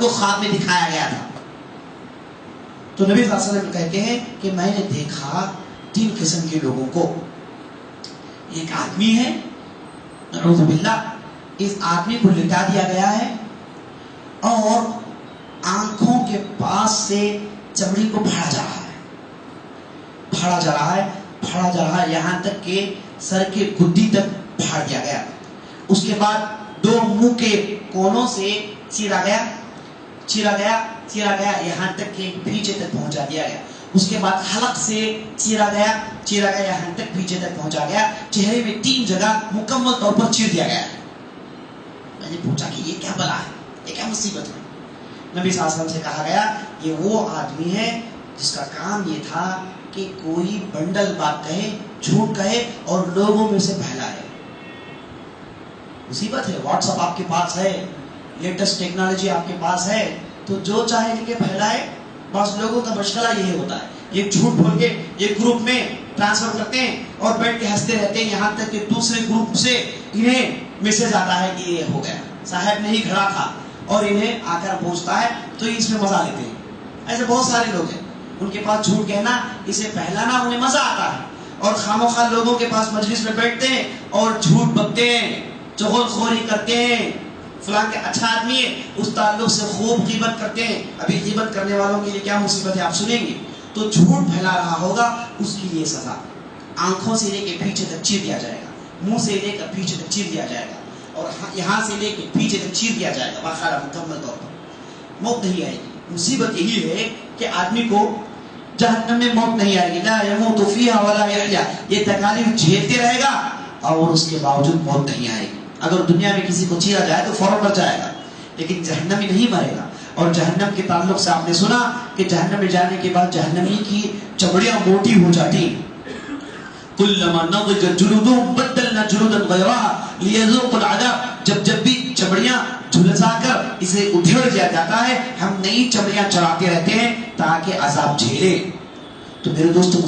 کو خواب میں دکھایا گیا تھا. تو نبی صلی اللہ علیہ وسلم کہتے ہیں کہ میں نے دیکھا 3 قسم کے لوگوں کو. ایک آدمی ہے نعوذ باللہ، اس آدمی کو لٹا دیا گیا ہے اور آنکھوں کے پاس سے چمڑی کو پھاڑا جا رہا ہے، پھاڑا جا رہا ہے یہاں تک کہ سر کے گدی تک پھاڑ دیا گیا. اس کے بعد 2 منہ کے کونوں سے چیرا گیا یہاں تک کہ پیچھے تک پہنچا دیا گیا. اس کے بعد حلق سے چیرا گیا یہاں تک پیچھے تک پہنچا گیا. چہرے میں 3 جگہ مکمل طور پر چیر دیا گیا. میں نے پوچھا کہ یہ کیا بلا ہے، یہ کیا مصیبت ہے؟ نبی صلی اللہ علیہ وسلم سے کہا گیا یہ وہ آدمی ہے جس کا کام یہ تھا کہ کوئی بنڈل بات کہے، جھوٹ کہے اور لوگوں میں سے پھیلائے. مصیبت ہے. واٹس ایپ آپ کے پاس ہے، لیٹسٹ ٹیکنالوجی آپ کے پاس ہے، تو جو چاہے لکھ کے پھیلائے. بعض لوگوں کا مشغلہ یہ ہوتا ہے، یہ جھوٹ بول کے ایک گروپ میں ٹرانسفر کرتے ہیں اور بیٹھ کے ہنستے رہتے ہیں یہاں تک کہ دوسرے گروپ سے انہیں میسج آتا ہے کہ یہ ہو گیا، صاحب نہیں کھڑا تھا، اور انہیں آ کر پہنچتا ہے تو اس میں مزہ لیتے ہیں. ایسے بہت سارے لوگ ہیں، ان کے پاس جھوٹ کہنا، اسے پھیلانا انہیں مزہ آتا ہے، اور خاموخواہ لوگوں کے پاس مجلس میں بیٹھتے ہیں اور جھوٹ بکتے ہیں، چغل خوری کرتے ہیں. فلاں کے اچھا آدمی ہے، اس تعلق سے خوب غیبت کرتے ہیں. ابھی غیبت کرنے والوں کے لیے کیا مصیبت ہے آپ سنیں گے. تو جھوٹ پھیلا رہا ہوگا اس کی یہ سزا، آنکھوں سے لے کے پیچھے تک چیر دیا جائے گا، منہ سے لے کر پیچھے تک چیر دیا جائے گا، اور یہاں سے لے کے پیچھے تک چیر دیا جائے گا باقاعدہ مکمل طور پر. موت نہیں آئے گی. مصیبت یہی ہے کہ آدمی کو جہنم میں موت نہیں آئے گی. لا يموت فيها ولا يحيا. یہ تکالیف جھیلتے رہے گا اور اس کے باوجود موت نہیں آئے گی. اگر دنیا میں کسی کو چیرا جائے تو فوراً مر جائے گا، لیکن جہنمی نہیں مرے گا. اور جہنم کے تعلق سے آپ نے سنا کہ جہنم میں جانے کے بعد جہنمی کی چمڑیاں موٹی ہو جاتی ہیں. کلما نضجت جلودهم بدلنا جلودا غیرها لیذوقوا العذاب. جب بھی چمڑیاں جھلسا کر اسے ادھیڑ دیا جاتا ہے، ہم نئی چمڑیاں چڑھاتے رہتے ہیں تاکہ عذاب جھیلے. تو میرے دوستو